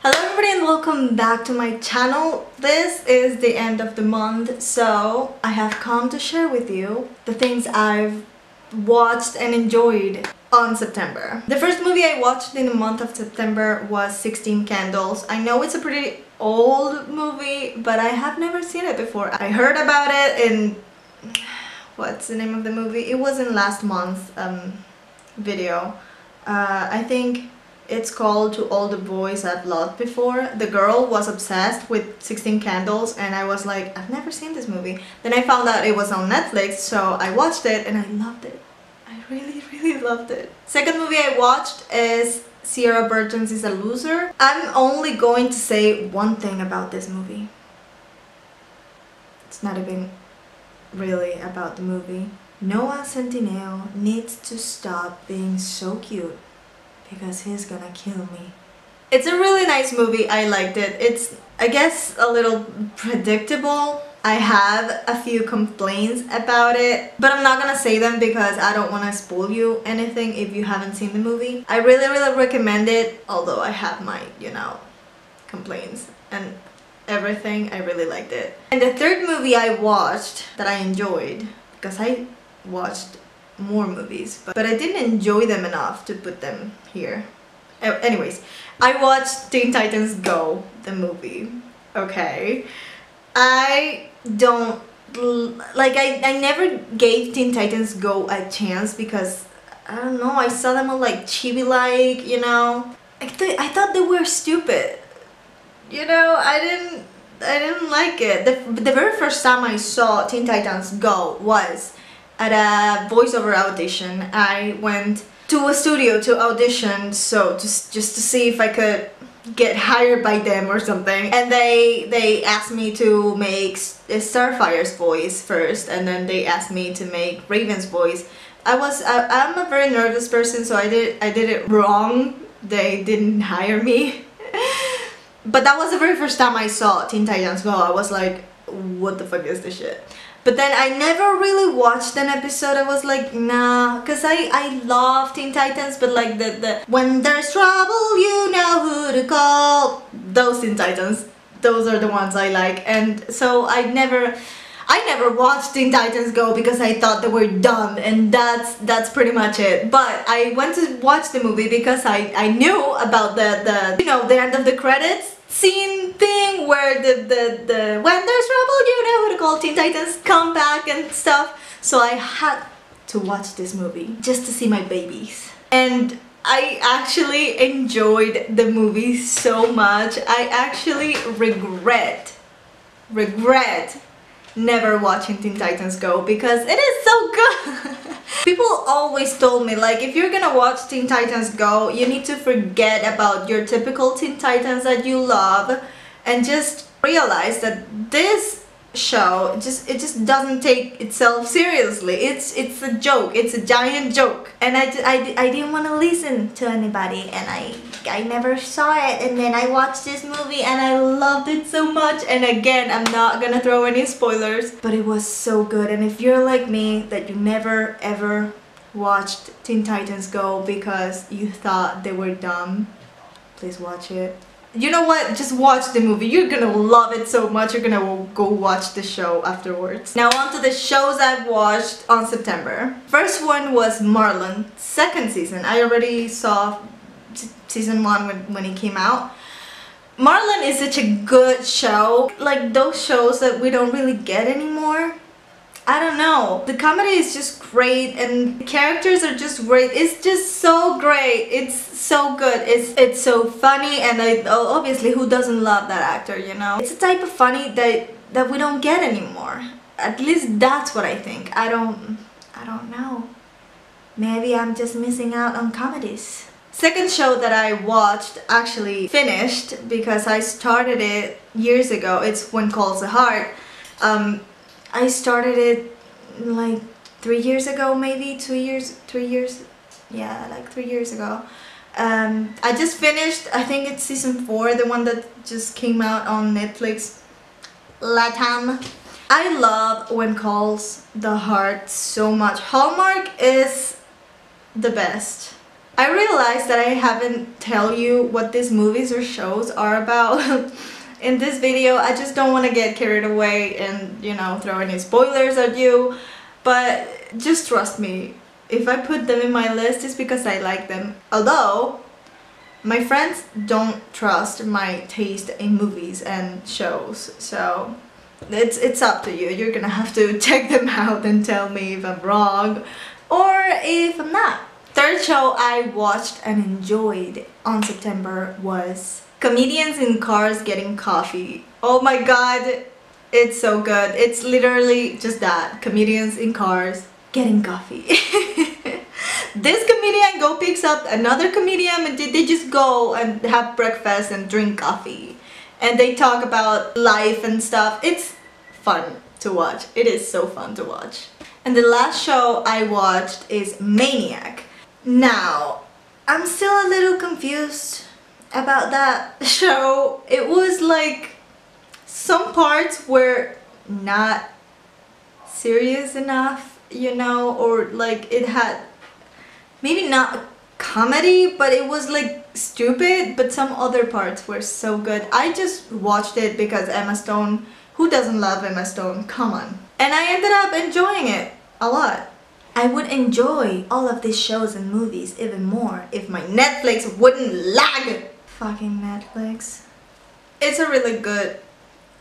Hello everybody and welcome back to my channel. This is the end of the month, so I have come to share with you the things I've watched and enjoyed on September. The first movie I watched in the month of September was 16 Candles. I know it's a pretty old movie, but I have never seen it before. I heard about it in... what's the name of the movie? It was in last month's video. I think it's called To All the Boys I've Loved Before. The girl was obsessed with 16 Candles and I was like, I've never seen this movie. Then I found out it was on Netflix, so I watched it and I loved it. I really loved it. Second movie I watched is Sierra Burton's Is a Loser. I'm only going to say one thing about this movie. It's not even really about the movie. Noah Centineo needs to stop being so cute because he's gonna kill me. It's a really nice movie. I liked it. It's, I guess, a little predictable. I have a few complaints about it, but I'm not gonna say them because I don't want to spoil you anything if you haven't seen the movie. I really recommend it, although I have my, complaints and everything. I really liked it. And the third movie I watched that I enjoyed, because I watched more movies, but I didn't enjoy them enough to put them here. Anyways, I watched Teen Titans Go, the movie. Okay, I don't like, I never gave Teen Titans Go a chance because I don't know, I saw them all like chibi like, I thought they were stupid. I didn't like it. The very first time I saw Teen Titans Go was at a voiceover audition. I went to a studio to audition, so just to see if I could get hired by them or something. And they asked me to make Starfire's voice first, and then they asked me to make Raven's voice. I'm a very nervous person, so I did it wrong. They didn't hire me. But that was the very first time I saw Teen Titans Go. I was like, what the fuck is this shit? But then I never really watched an episode. I was like, nah, because I love Teen Titans, but like the when there's trouble, you know who to call. Those Teen Titans, those are the ones I like. And so I never watched Teen Titans Go because I thought they were dumb, and that's pretty much it. But I went to watch the movie because I knew about the end of the credits scene thing where the when there's trouble, you know who to call, Teen Titans come back and stuff. So I had to watch this movie just to see my babies. And I actually enjoyed the movie so much. I actually regret never watching Teen Titans Go because it is so good. People always told me, like, if you're gonna watch Teen Titans Go, you need to forget about your typical Teen Titans that you love and just realize that this show it just doesn't take itself seriously. It's a joke. It's a giant joke. And I didn't want to listen to anybody, and I never saw it, and then I watched this movie and I loved it so much. And again, I'm not gonna throw any spoilers, but it was so good. And if you're like me, that you never ever watched Teen Titans Go because you thought they were dumb, please watch it. You know what? Just watch the movie. You're gonna love it so much. You're gonna go watch the show afterwards. Now on to the shows I've watched on September. First one was Marlon, second season. I already saw season 1 when it came out. Marlon is such a good show. Like those shows that we don't really get anymore. I don't know. The comedy is just great and the characters are just great. It's just so great. It's so good. It's so funny, and obviously who doesn't love that actor, It's a type of funny that we don't get anymore. At least that's what I think. I don't know. Maybe I'm just missing out on comedies. Second show that I watched, actually finished because I started it years ago. It's When Calls the Heart. I started it like 3 years ago, maybe 3 years, yeah, like 3 years ago. I just finished, I think it's season 4, the one that just came out on Netflix, Latam. I love When Calls the Heart so much. Hallmark is the best. I realized that I haven't tell you what these movies or shows are about in this video. I just don't want to get carried away and, you know, throw any spoilers at you. But just trust me, if I put them in my list, it's because I like them. Although, my friends don't trust my taste in movies and shows, so it's up to you. You're gonna have to check them out and tell me if I'm wrong or if I'm not. Third show I watched and enjoyed on September was Comedians in Cars Getting Coffee. Oh my god, it's so good. It's literally just that, comedians in cars getting coffee. This comedian picks up another comedian and they just go and have breakfast and drink coffee. And they talk about life and stuff. It's fun to watch. It is so fun to watch. And the last show I watched is Maniac. Now, I'm still a little confused about that show. It was like, some parts were not serious enough, you know, or like it had maybe not comedy, but it was like stupid, but some other parts were so good. I just watched it because Emma Stone, who doesn't love Emma Stone? Come on. And I ended up enjoying it a lot. I would enjoy all of these shows and movies even more if my Netflix wouldn't lag. Fucking Netflix. It's a really good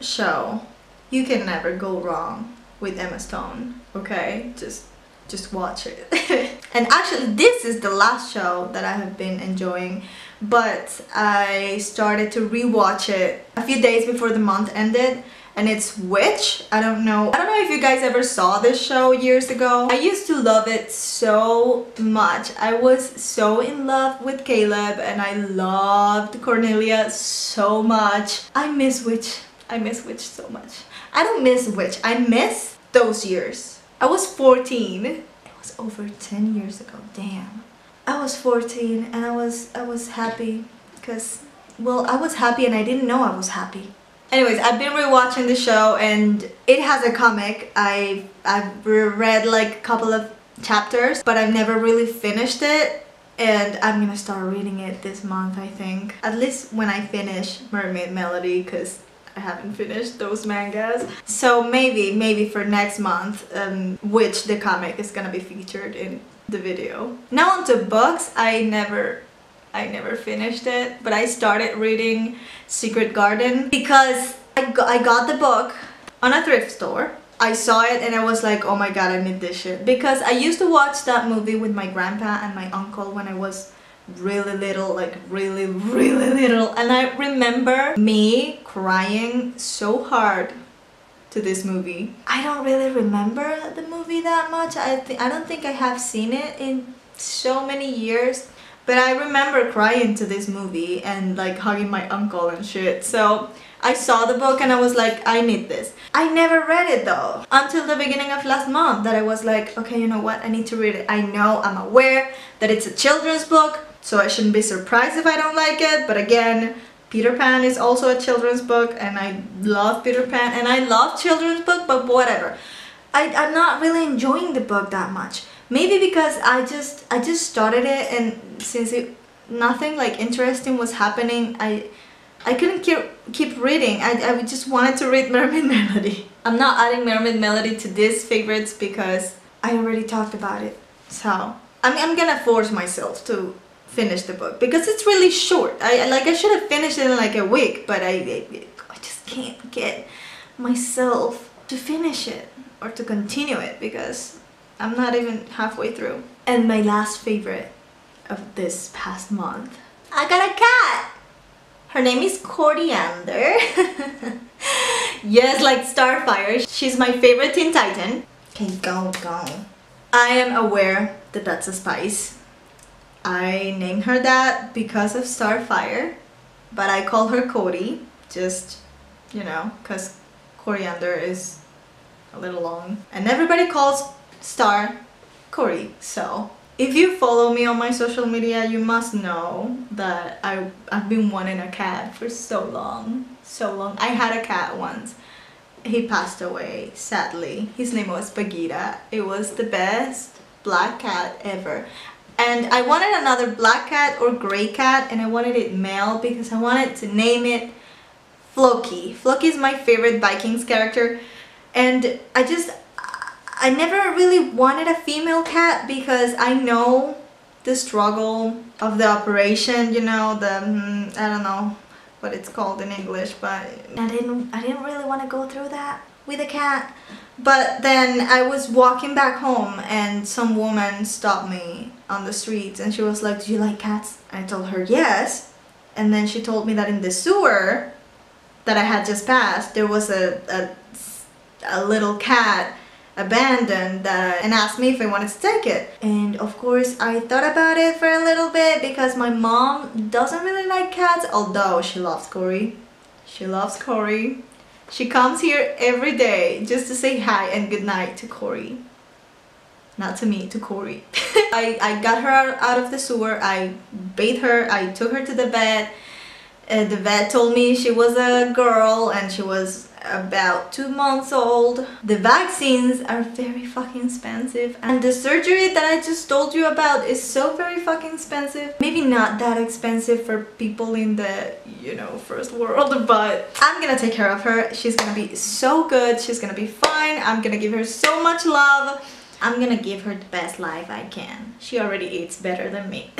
show. You can never go wrong with Emma Stone, okay? Just watch it. And actually this is the last show that I have been enjoying, but I started to rewatch it a few days before the month ended, and it's Witch. I don't know if you guys ever saw this show years ago. I used to love it so much. I was so in love with Caleb and I loved Cornelia so much. I miss Witch. I miss Witch so much. I don't miss Witch. I miss those years. I was 14. It was over 10 years ago. Damn. I was 14 and I was happy because, well, I was happy and I didn't know I was happy. Anyways, I've been rewatching the show and it has a comic. I've read like a couple of chapters, but I've never really finished it. And I'm gonna start reading it this month, I think. At least when I finish Mermaid Melody, because I haven't finished those mangas. So maybe for next month, which the comic is gonna be featured in the video. Now onto books. I never finished it, but I started reading Secret Garden because I got the book on a thrift store. I saw it and I was like, oh my god, I need this shit. Because I used to watch that movie with my grandpa and my uncle when I was really little, like really little, and I remember me crying so hard to this movie. I don't really remember the movie that much. I don't think I have seen it in so many years, but I remember crying to this movie and like hugging my uncle and shit. So I saw the book and I was like, I need this. I never read it though until the beginning of last month, that I was like, okay, you know what, I need to read it. I know, I'm aware that it's a children's book, so I shouldn't be surprised if I don't like it. But again, Peter Pan is also a children's book and I love Peter Pan and I love children's book, but whatever. I'm not really enjoying the book that much. Maybe because I just started it, and since nothing like interesting was happening, I couldn't keep reading. I just wanted to read Mermaid Melody. I'm not adding Mermaid Melody to these favorites because I already talked about it. So I'm gonna force myself to finish the book because it's really short. I should have finished it in like a week, but I just can't get myself to finish it or to continue it because I'm not even halfway through. And my last favorite of this past month, I got a cat. Her name is Coriander. Yes, like Starfire. She's my favorite Teen Titan. Okay, go. I am aware that that's a spice. I named her that because of Starfire, but I call her Cody, just, you know, because Coriander is a little long. And everybody calls Star Cory, so if you follow me on my social media, you must know that I've been wanting a cat for so long. I had a cat once. He passed away, sadly. His name was Bagheera. It was the best black cat ever. And I wanted another black cat or gray cat, and I wanted it male because I wanted to name it Floki. Floki is my favorite Vikings character, and I never really wanted a female cat because I know the struggle of the operation, you know, the I don't know what it's called in English, but I didn't really want to go through that with a cat. But then I was walking back home and some woman stopped me on the streets and she was like, "Do you like cats?" I told her yes, and then she told me that in the sewer that I had just passed there was a little cat abandoned and asked me if I wanted to take it. And of course I thought about it for a little bit because my mom doesn't really like cats, although she loves Cory. She loves Cory. She comes here every day just to say hi and good night to Cory. Not to me, to Cory. I got her out of the sewer, I bathed her, I took her to the vet. The vet told me she was a girl and she was about 2 months old. The vaccines are very fucking expensive, and the surgery that I just told you about is so very fucking expensive. Maybe not that expensive for people in the, you know, first world, but I'm gonna take care of her. She's gonna be so good, she's gonna be fine. I'm gonna give her so much love. I'm gonna give her the best life I can. She already eats better than me.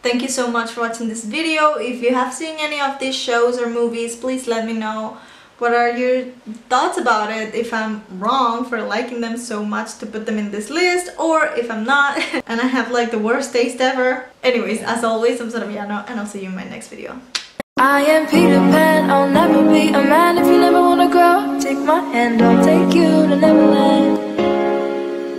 Thank you so much for watching this video. If you have seen any of these shows or movies, please let me know. What are your thoughts about it? If I'm wrong for liking them so much to put them in this list, or if I'm not and I have like the worst taste ever. Anyways, as always, I'm Sora Miyano, and I'll see you in my next video. I am Peter Pan, I'll never be a man if you never wanna grow. Take my hand, I'll take you to Neverland.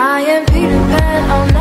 I am Peter Pan, I'll never